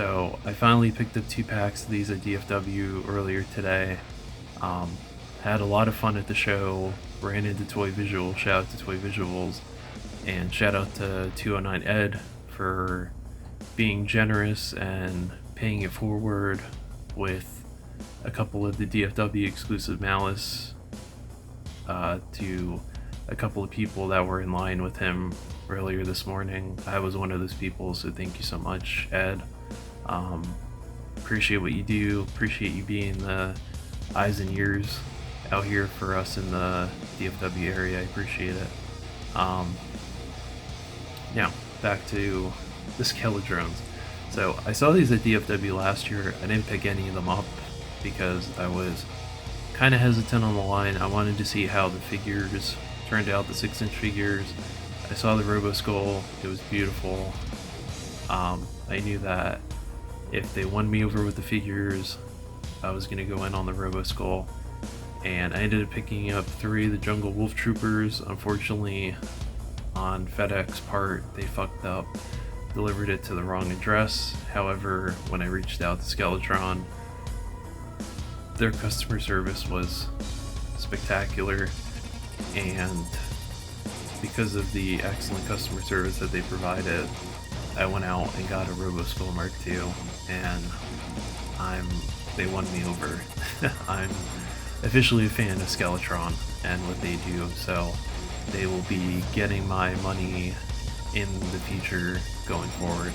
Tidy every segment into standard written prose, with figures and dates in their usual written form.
So I finally picked up 2 packs of these at DFW earlier today. Had a lot of fun at the show, ran into Toy Visual, shout out to Toy Visuals, and shout out to 209 Ed for being generous and paying it forward with a couple of the DFW exclusive malice to a couple of people that were in line with him earlier this morning. I was one of those people, so thank you so much, Ed. Appreciate what you do, appreciate you being the eyes and ears out here for us in the DFW area. I appreciate it. Now, back to the Skeledrones. So I saw these at DFW last year. I didn't pick any of them up because I was kind of hesitant on the line. I wanted to see how the figures turned out, the 6-inch figures. I saw the Robo Skull, it was beautiful. I knew that if they won me over with the figures, I was going to go in on the Robo Skull. And I ended up picking up 3 of the Jungle Wolf Troopers. Unfortunately, on FedEx part, they fucked up, delivered it to the wrong address. However, when I reached out to Skeletron, their customer service was spectacular, and because of the excellent customer service that they provided, I went out and got a Robo Skull Mark II, and they won me over. I'm officially a fan of Skeletron and what they do, so they will be getting my money in the future going forward.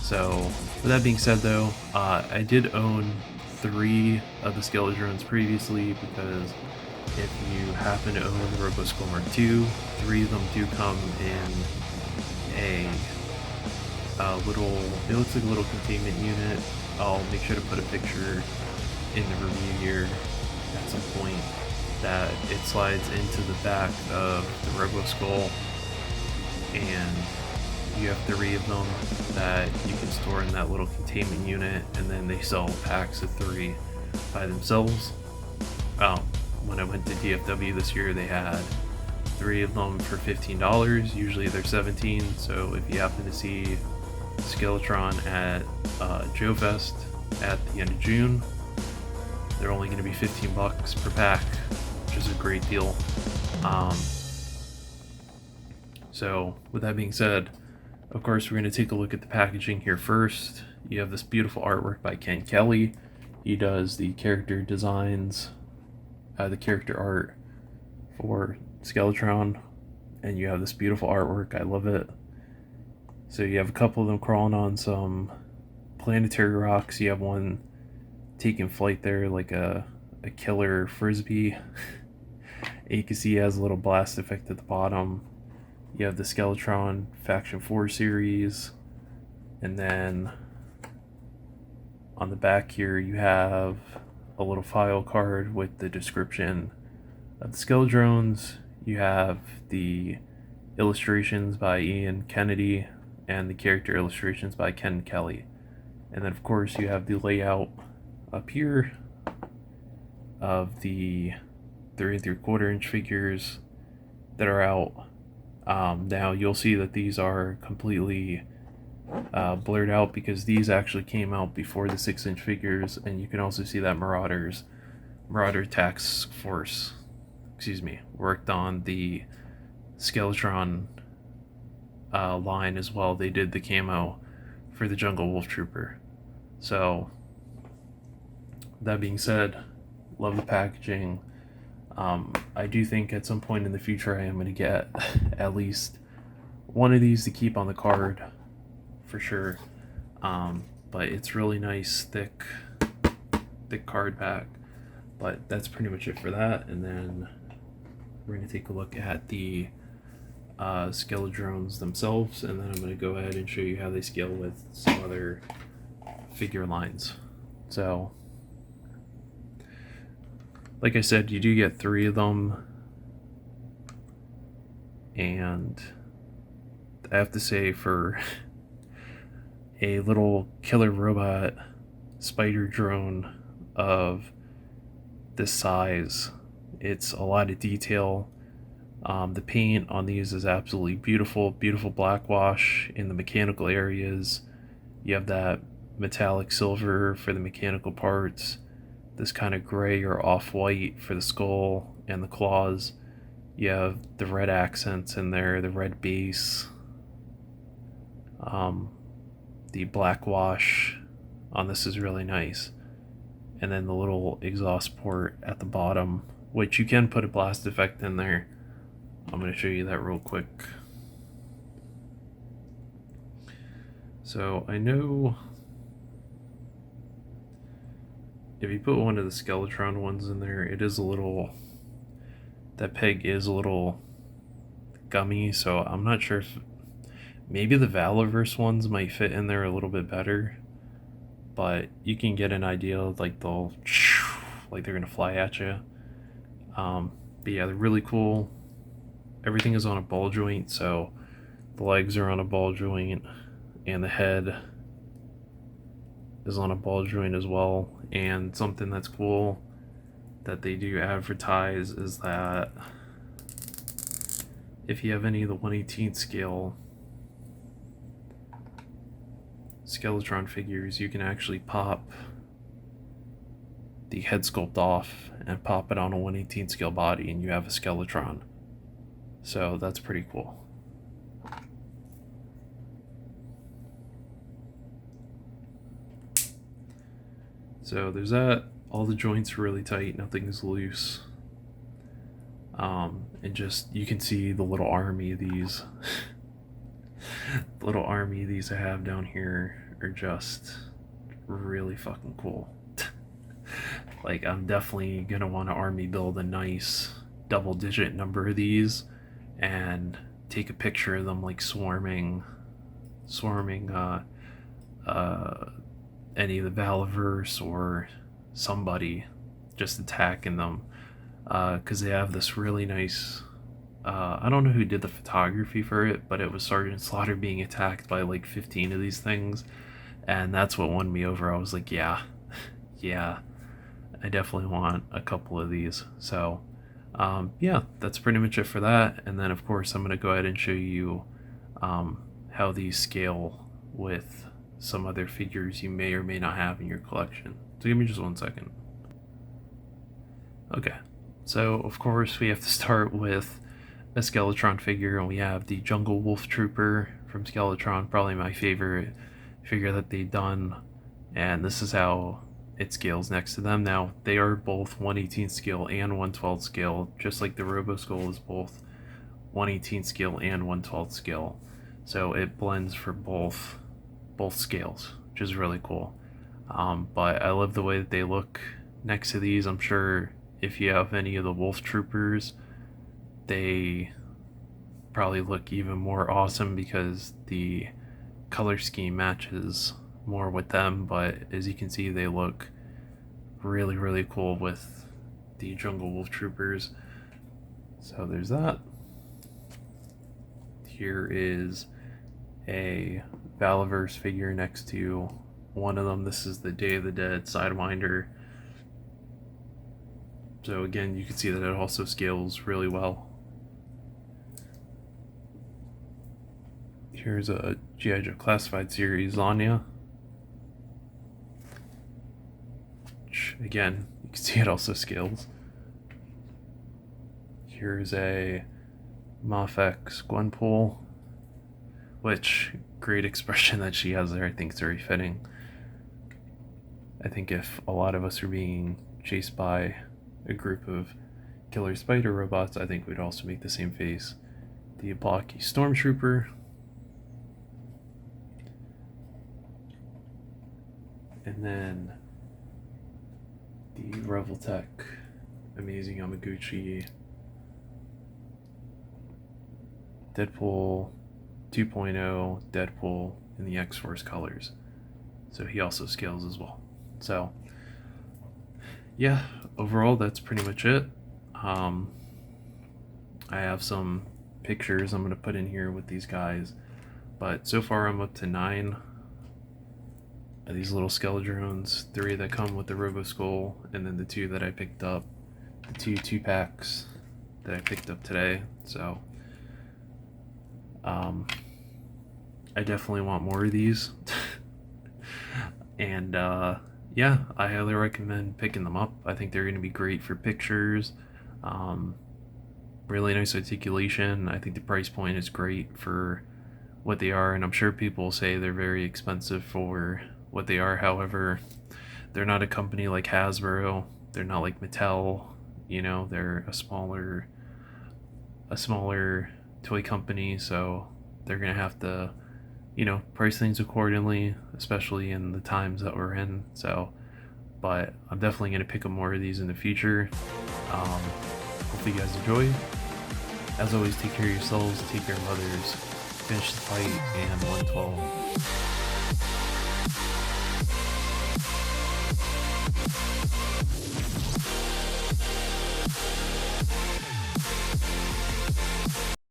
So with that being said though, I did own 3 of the Skeledrones previously, because if you happen to own the Robo Skull Mark II, 3 of them do come in a little, it looks like a little containment unit. I'll make sure to put a picture in the review here at some point, that it slides into the back of the Robo Skull, and you have 3 of them that you can store in that little containment unit, and then they sell packs of 3 by themselves. When I went to DFW this year, they had 3 of them for $15. Usually they're $17, so if you happen to see Skeletron at Joe Fest at the end of June, they're only going to be $15 per pack, which is a great deal. So with that being said, of course we're going to take a look at the packaging here first. You have this beautiful artwork by Ken Kelly. He does the character designs, the character art for Skeletron, and you have this beautiful artwork. I love it. So you have a couple of them crawling on some planetary rocks. You have one taking flight there like a killer frisbee. And you can see he has a little blast effect at the bottom. You have the Skeletron Faction 4 series, and then on the back here you have a little file card with the description of the Skeledrones. You have the illustrations by Ian Kennedy and the character illustrations by Ken Kelly. And then of course you have the layout up here of the 3 3/4 inch figures that are out. Now you'll see that these are completely blurred out because these actually came out before the 6-inch figures, and you can also see that Marauder Task Force, worked on the Skeletron line as well. They did the camo for the Jungle Wolf Trooper. So that being said, love the packaging. I do think at some point in the future I am going to get at least one of these to keep on the card for sure. But it's really nice, thick card back. But that's pretty much it for that. And then we're going to take a look at the Skeledrones themselves, and then I'm going to go ahead and show you how they scale with some other figure lines. So like I said, you do get 3 of them, and I have to say, for a little killer robot spider drone of this size, it's a lot of detail. The paint on these is absolutely beautiful, beautiful black wash in the mechanical areas. You have that metallic silver for the mechanical parts, this kind of gray or off-white for the skull and the claws. You have the red accents in there, the red base, the black wash on this is really nice. And then the little exhaust port at the bottom, which you can put a blast effect in there. I'm going to show you that real quick. So I know if you put one of the Skeletron ones in there, it is a little, that peg is a little gummy, so I'm not sure if maybe the Valiverse ones might fit in there a little bit better, but you can get an idea of like they'll like they're gonna fly at you. But yeah, they're really cool. Everything is on a ball joint, so the legs are on a ball joint and the head is on a ball joint as well. And something that's cool that they do advertise is that if you have any of the 1/18 scale Skeletron figures, you can actually pop the head sculpt off and pop it on a 1/18 scale body and you have a Skeletron. So that's pretty cool. So there's that. All the joints are really tight, nothing's loose. And just, you can see the little army of these. The little army of these I have down here are just really fucking cool. Like, I'm definitely gonna want to army build a nice double-digit number of these and take a picture of them like swarming any of the Valiverse or somebody just attacking them, because they have this really nice, I don't know who did the photography for it, but it was Sergeant Slaughter being attacked by like 15 of these things, and that's what won me over. I was like, yeah, I definitely want a couple of these. So yeah, that's pretty much it for that. And then of course I'm going to go ahead and show you how these scale with some other figures you may or may not have in your collection. So give me just 1 second. Okay, so of course we have to start with a Skeletron figure, and we have the Jungle Wolf Trooper from Skeletron, probably my favorite figure that they've done, and this is how it scales next to them. Now they are both 1/18 scale and 1/12 scale, just like the Robo Skull is both 1/18 scale and 1/12 scale, so it blends for both scales, which is really cool. But I love the way that they look next to these. I'm sure if you have any of the Wolf Troopers, they probably look even more awesome because the color scheme matches more with them. But as you can see, they look really cool with the Jungle Wolf Troopers. So there's that. Here is a Valiverse figure next to one of them. This is the Day of the Dead Sidewinder. So again, you can see that it also scales really well. Here's a G.I. Joe Classified Series Anya. Which, again, you can see it also scales. Here's a Mafex Gwenpool, which, great expression that she has there. I think it's very fitting. I think if a lot of us are being chased by a group of killer spider robots, I think we'd also make the same face. The blocky Stormtrooper. And then the Reveltech Amazing Yamaguchi Deadpool 2.0 Deadpool in the X-Force colors. So he also scales as well. So yeah, overall that's pretty much it. I have some pictures I'm going to put in here with these guys, but so far I'm up to 9 of these little Skeledrones, 3 that come with the Robo Skull, and then the 2 that I picked up, the 2 packs that I picked up today. So I definitely want more of these. And yeah, I highly recommend picking them up. I think they're going to be great for pictures. Um, really nice articulation. I think the price point is great for what they are, and I'm sure people say they're very expensive for what they are. However, they're not a company like Hasbro. They're not like Mattel. You know, they're a smaller toy company, so they're gonna have to, price things accordingly, especially in the times that we're in. So, but I'm definitely gonna pick up more of these in the future. Hopefully you guys enjoy. As always, take care of yourselves, take care of others, finish the fight, and 112.